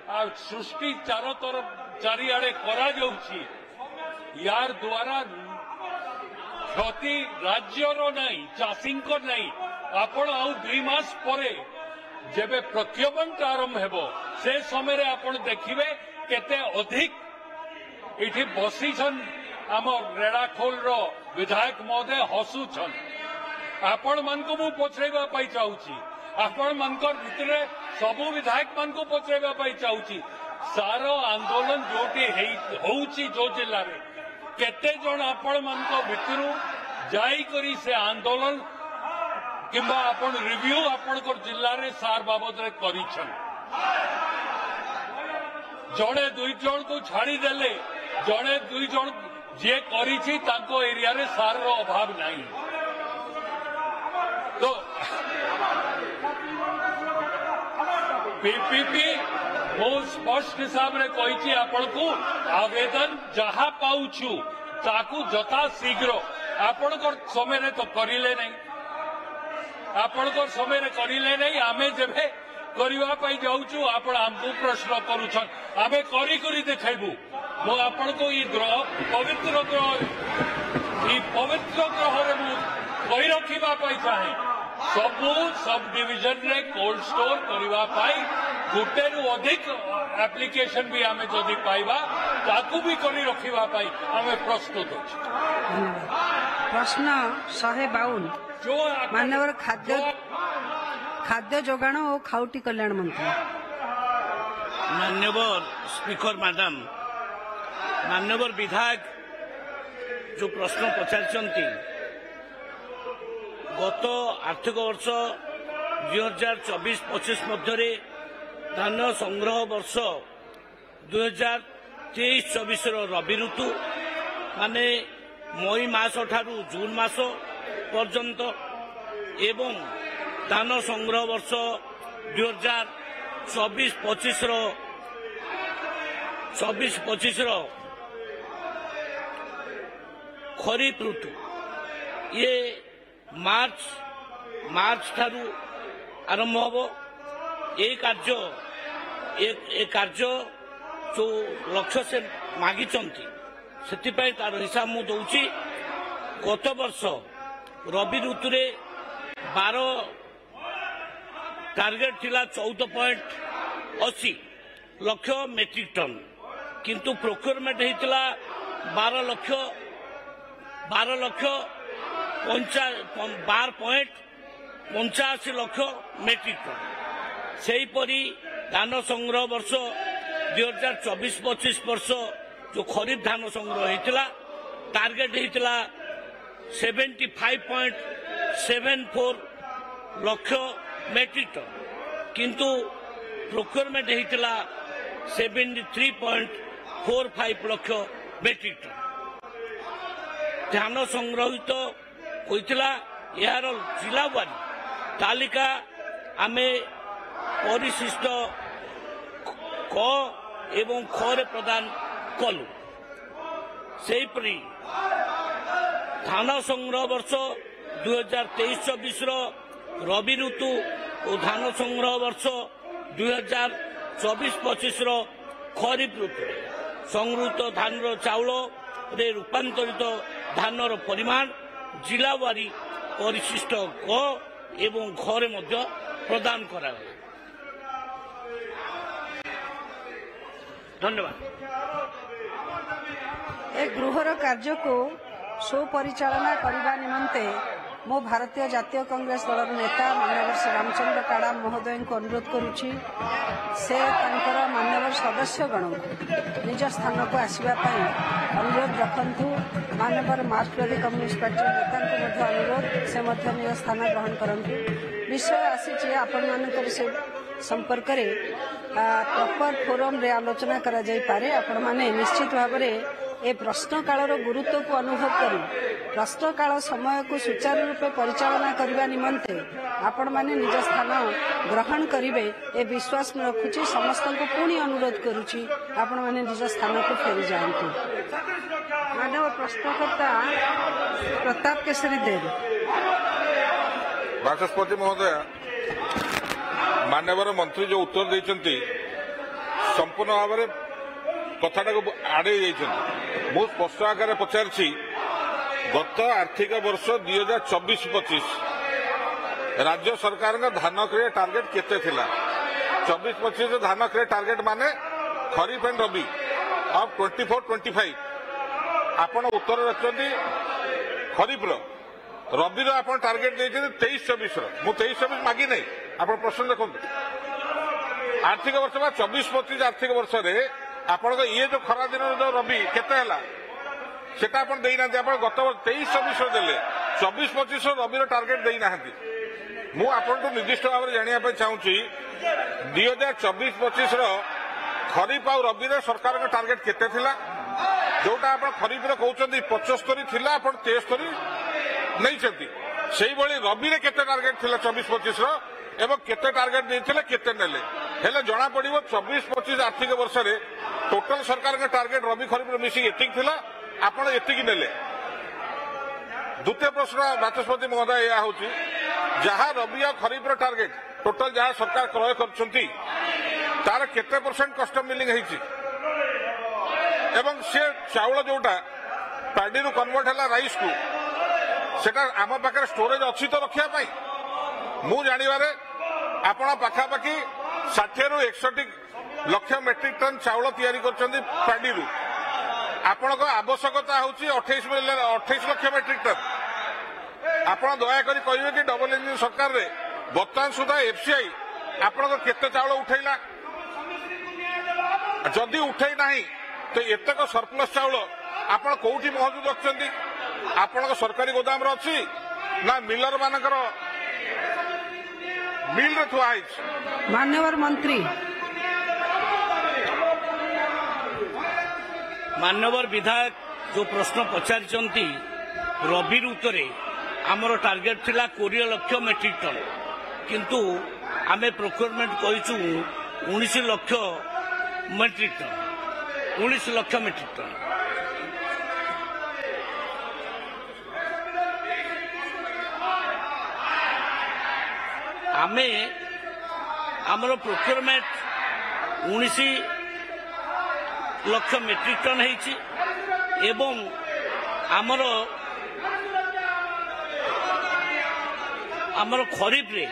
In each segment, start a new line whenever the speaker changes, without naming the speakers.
सृष्टि चारो तरफ चारिआडे करा जाउछि यार द्वारा क्षति राज्यर नहीं चाषी नहीं आपण आउ 2 मास परे जेबे प्रक्रियमेंट आरंभ हेबो से समय आपण देखिबे केते अधिक इठी बसीछन आम रेड़ाखोल रो विधायक महोदय हसुछन आपण मान को मु पचरेबा पाई चाहूची आपण मानकर भितरे सबु विधायक मान को पचरेबा पाई चाहूची सारो आंदोलन जोटी होउची जो जिल्ला रे केते जण आपण मान को भितरु जाई करी से आंदोलन किंबा आपण रिव्यू आपण को जिल्ला रे सार बाबद रे करिछन जड़े 2 जण को छाड़ी देले जड़े 2 जण जे करिछि ताको एरिया रे सार रो अभाव नहीं तो पीपीपी बहुत स्पष्ट हिसाब रे कहिछि आपण को आवेदन जहा पाउछु ताकू जथा शीघ्र आपण को समय रे तो करिले नहीं आपण को समय रे करिले नहीं आमे जेबे करबा पाई जाउछु आपण हमको प्रश्न करूछन आमे करी करी देखाइबू मो आपण को ई ग्रह पवित्र ग्रह रे मु कहि रखिबा पाई चाहे सब डिविजन रे कोल्ड स्टोर करबा पाई गोटे रु अधिक एप्लिकेशन भी आमे जदि पाइबा ताकू भी करी रखिबा पाई आमे प्रस्तुत अछि
प्रश्न 152
जो
माननीय खाद्य जोगाण और खाउटी कल्याण मंत्री
माननीय स्पीकर मैडम माननीय विधायक जो प्रश्न पचार गत आर्थिक वर्ष 2024-25 मध्य धान संग्रह वर्ष 2023-24 रबी ऋतु माने मई मास ठारू जून मास पर्यंत एवं धान संग्रह वर्ष 2024-25 खरीफ ऋतु ये मार्च ठारू आरंभ हम ये कार्य जो लक्ष्य से मागिचंती से तार हिसाब मु दउची गत वर्ष रबी ऋतु रे 12 टार्गेट थिला 14.80 लक्ष मेट्रिक टन किंतु प्रोक्योरमेंट हेतिला 12.85 लक्ष मेट्रिक टन सेहीपरि धान संग्रह वर्ष 2024-25 वर्ष जो खरीफ धान संग्रह हेतिला टार्गेट हेतिला 75.74 लक्ष मेट्रिक टन किंतु प्रोक्योरमेंट हेतिला 73.45 लक्ष मेट्रिक टन धान संग्रहित होइतिला यार जिलावारी तालिका आमे परिशिष्ट क एवं ख रे प्रदान कलु सेहीपरि धान संग्रह वर्ष 2023-24 रबी ऋतु और धान संग्रह वर्ष 2024-25 खरीफ ऋतु संग्रहित धान चाउल रे रूपांतरित धान परिमाण जिलावारी परिशिष्ट क एवं घरे मध्य प्रदान करा धन्यवाद।
गृहर कार्य को सुपरिचालना करने निमंते मो भारतीय जातीय कांग्रेस दल नेता माननीय श्री रामचंद्र काड़ा महोदय को अनुरोध करुछि से तांकर माननीय सदस्यगण निज स्थान को आसवाई अनुरोध रखु माननीय मार्क्सवादी कम्युनिस्ट पार्टी नेता अनुरोध से निज स्थान ग्रहण करूँ विषय आसी आपण से संपर्क में प्रॉपर फोरम रे आलोचना करा जाई पारे आपण माने निश्चित भाव में ए प्रश्नकाल गुरुत्व को अनुभव करी प्रश्नकाल समय को सुचारू रूपे परिचालना करने निमंते आपण माने निज स्थान ग्रहण करिवे ए विश्वास में रखुची समस्त को पुणी अनुरोध करुची आपण माने निज स्थान को फेरी जातु मानव प्रश्नकर्ता प्रताप केसरी देव
बाचस्पति महोदय मान्यवर मंत्री जो उत्तर देते संपूर्ण भाव में कथाटा को आड़े मु स्पष्ट आकार पचारि गत आर्थिक वर्ष 2024-25 राज्य सरकार धान क्रय टार्गेट केते थिला 24-25 धान क्रय टार्गेट माने खरीफ एंड रबी अब 24-25 आपण उत्तर रखते खरीफ रबी आप टार्गेट देते 23-24 मु 23-24 मागी नहीं आप प्रश्न देखो आर्थिक वर्ष 24-25 आर्थिक वर्ष रे आपण ये जो खरा दिन जो रबी केते सेटा आप देना गत 23-24 देले 24-25 रबी टार्गेट देना मु आपन निर्दिष्ट भाव में जाना चाहूँगी 2024-25 खरीफ आ रबी सरकार टार्गेट केते थिला जोटा आप खरीफ कहते 75 थिला आप 73 नहीं से रबी रे केते टार्गेट थिला 24-25 एवं केते टार्गेट देथिले केते नेले हेले जना पड़िबो 24-25 आर्थिक वर्ष रे टोटल सरकार का टार्गेट रबी खरीफ मिसिक एतिक थिला आपण एतिक नेले। द्वितीय प्रश्न बाचस्पति महोदय यह हूँ जहाँ रबी आ खरीफ टार्गेट टोटल जहाँ सरकार क्रय करछंती तार केते परसेंट कस्टम मिलिंग होईची एवं से चाउल जोटा पैडी रु कन्वर्ट हैला राइस को सेटा आम पाखे स्टोरेज अच्छी तो रखिया पाई मु जानिबारे आपण पाखापाखि 60 रु 61 लक्ष मेट्रिक टन चाउल तैयारी करछंती पैडी रु आपण आवश्यकता होची 28 लक्ष मेट्रिक टन आपण दयाकोरी कहिबे कि डबल इंजिन सरकार रे वर्तमान सुधा एफसीआई आपण केते चाउल उठैला जदि उठै नाही तो एतक सरप्लस चाउल आपण कोठी मौजूद रखछंती आपण सरकारी गोदाम रे अछि ना मिलर मानकर मिल रे थुआ है।
मान्यवर मंत्री
मान्यवर विधायक जो प्रश्न पचारि रबी ऋतु आमर टार्गेट थिला 20 लाख मेट्रिक टन किंतु आमे प्रोक्योरमेंट करिछु 19 lakh metric ton 19 lakh metric ton आमे आमर प्रोक्योरमेंट 19 लाख मेट्रिक टन है एवं आमर खरीफ रे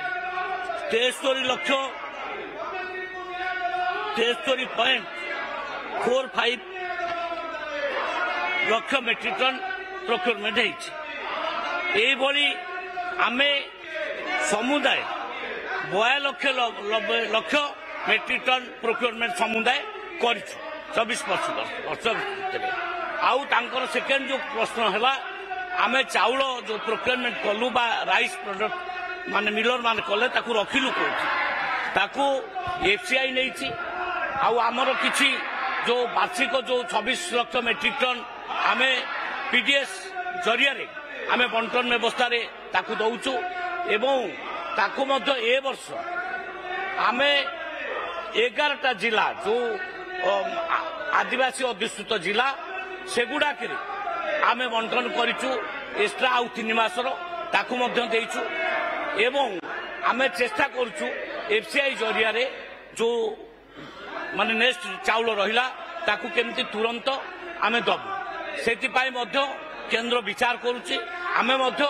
73.45 लाख मेट्रिक टन प्रोक्योरमेंट है आमे समुदाय 42 लाख मेट्रिक टन प्रोक्योरमेंट समुदाय कर 24 आउ तांकर सेकेंड जो प्रश्न है आमे चाउल जो प्रोक्योरमेंट कलु बा राइस प्रोडक्ट माने मिलर मान कले ताकू रखिलु कोठी ताकू एफसीआई नहीं आउ आमर किछि जो वार्षिक जो 26 लाख मेट्रिक टन आमे पीडीएस जरिया रे आमे बंटन व्यवस्था रे ताकू दउचु एवं ताकू मध्य ए वर्ष आमे 11टा जिला जो आदिवासी अधिष्ठित जिला सेगुड़ाक आमे बंटन करिचु एक्स्ट्रा आउ 3 मासर ताकू मध्य देइचु एवं आमे चेष्टा करूचु एफसीआई जरिया रे जो माने नेक्स्ट चाउल रहिला ताकू केमती तुरंत आमे दबु सेति पाई मध्य केंद्र विचार करूची आमे मध्य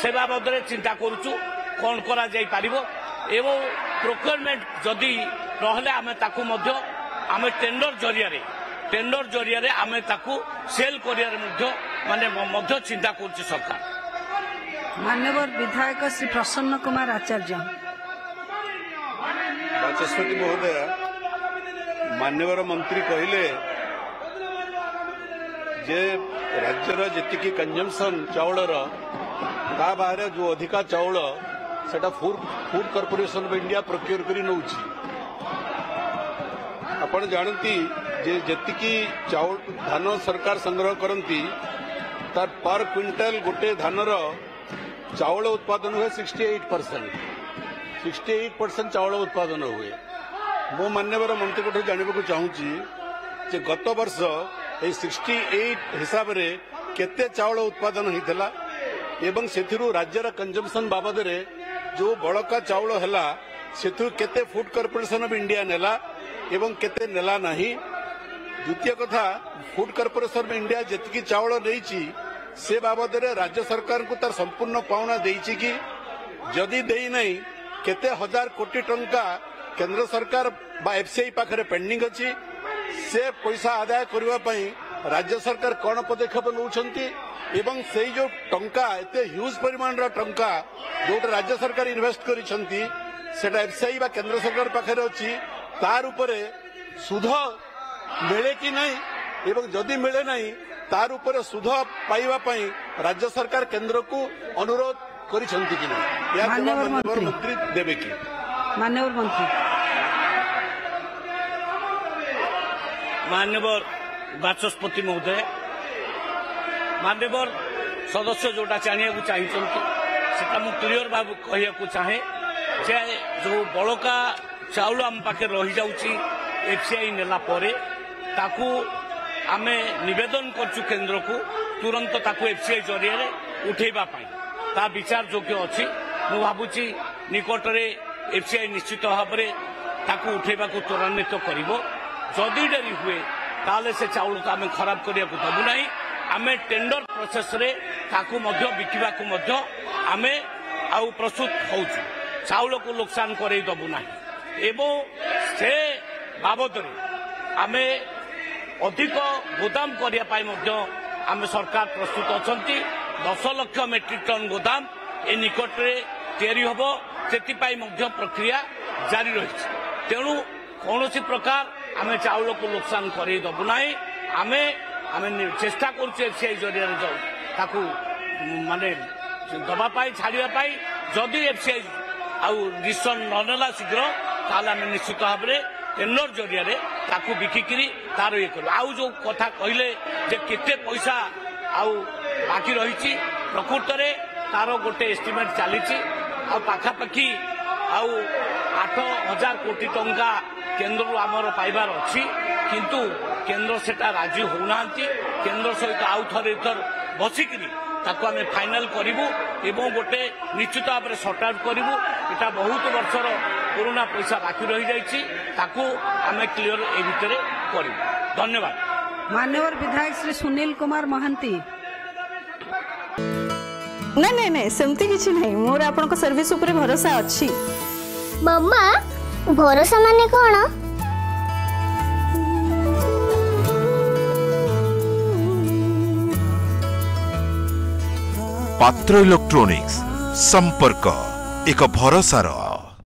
से बाबद चिंता करूचु कौन करा जाई पारिबो एवं प्रोक्योरमेंट जदि रहले आमे ताकू मध्य आमे टेंडर जरिया रे आमे ताकू सेल करिया रे मध्य माने चिंता करूची सरकार।
मान्यवर विधायक श्री प्रसन्न कुमार आचार्य
बाचस्पति महोदय मान्यवर मंत्री कहले जे राज्यर जी कंजम्पशन चाउलर ता बाहर जो अधिका चाउल सेटा food corporation of India procure करी नउची आपण जानती जे जतिकी चाउल धान सरकार संग्रह करती तार पर क्विंटल गोटे धानर चाउल उत्पादन हुए 68% चाउल उत्पादन हुए। मो मान्यवर मंत्री को जानवा चाहूँगी जे गत वर्ष 68 हिसाब रे केते चाउल उत्पादन होता एवं सेथिरु राज्यर कंजम्पशन बाबद रे जो बड़का चाउल हैला सेथिरु केते फूड कॉर्पोरेशन ऑफ इंडिया नेला एवं केते नेला नहीं। द्वितीय कथा फूड कॉर्पोरेशन में इंडिया जितकी चाउल नहीं से बाबद राज्य सरकार को तार संपूर्ण पावना देइछि कि जदि देई नहीं केते हजार कोटी टंका केंद्र सरकार बा एफसीआई पाखरे पेंडिंग अछि से पैसा आदाय करबा पई राज्य सरकार कौन पदक्षेप नौछंती एवं से जो टंका एते ह्यूज परिमाण रा टंका जो राज्य सरकार इन्वेस्ट करिसंती सेटा एफसीआई बा केंद्र सरकार पाखरे अछि तार उपरे सुध मिले कि नहीं एवं जदि मिले नहीं तार उपरे सुध पाइबा पई राज्य सरकार केंद्र को अनुरोध करिसंती कि नहीं या
माननीय
मंत्री देबे कि
माननीय मंत्री
माननीय बाचस्पति महोदय माननीय सदस्य जोटा चाहिए चाहिए मु क्लियर भाव कहू चाहे जे जो बड़का चाउल आम पाखे रही जाउची एफसीआई नेला परे ताकू आमे निवेदन करचु केंद्र को तुरंत ताकू एफसीआई जरिए उठेबा पाई ता विचार योग्य अछि मु भाबुची निकटरे एफसीआई निश्चित भाव में ताकू उठेबा को त्वरान्वित करिवो जदि डेरी हुए ताले से चाउल को आमे खराब करिया को दबु नाही आमे टेंडर प्रोसेस रे ताकू मध्य बिकिबा को मध्य आमे आउ प्रस्तुत होउछु चाउल को नुकसान करे दबु नाही एवं से बाबद आमे अधिक गोदाम करिया पाई मध्य आमे सरकार प्रस्तुत अछंती 10 लाख मेट्रिक टन गोदाम ए निकट रे तैयारी होबो सेतिपाई मध्य प्रक्रिया जारी रही तेणु कौन प्रकार आमे चाउल को नुकसान करे दबु नाही आमे आमे चेष्टा करूचे से जरिया जाऊ ताकू माने दबा पाई छाड़िया पाई जदि एफसीआई आउ डिसीजन न नेला शीघ्र ताले आमे निश्चित भाव में टेंडर जरिया ताकू बिकिकी तार ये करू आउ जो कथा कहले जे केते पैसा आउ बाकी रही प्रकृत रे तार गोटे एस्टिमेट चली पाखापाखि आउ 8,000 कोटी टंका केंद्र आमर पाइबार अच्छी किंतु केंद्र सेटा राजी होना केंद्र सहित आउ थर इथर बसिकी ताकू आम फाइनाल करूँ एवं गोटे निश्चित भाव में सर्ट आउट करूँ यहाँ बहुत वर्षर पुराना पैसा बाकी रही जाइए ताकू आम क्लियर ए भितर करूँ। धन्यवाद।
मान्यवर विधायक श्री सुनील कुमार महांती।
नहीं नहीं नहीं सेमती किछि नहीं मोर आपन को सर्विस ऊपर भरोसा अछि।
मम्मा भरोसा माने कोन?
पात्र इलेक्ट्रॉनिक्स संपर्क एक भरोसार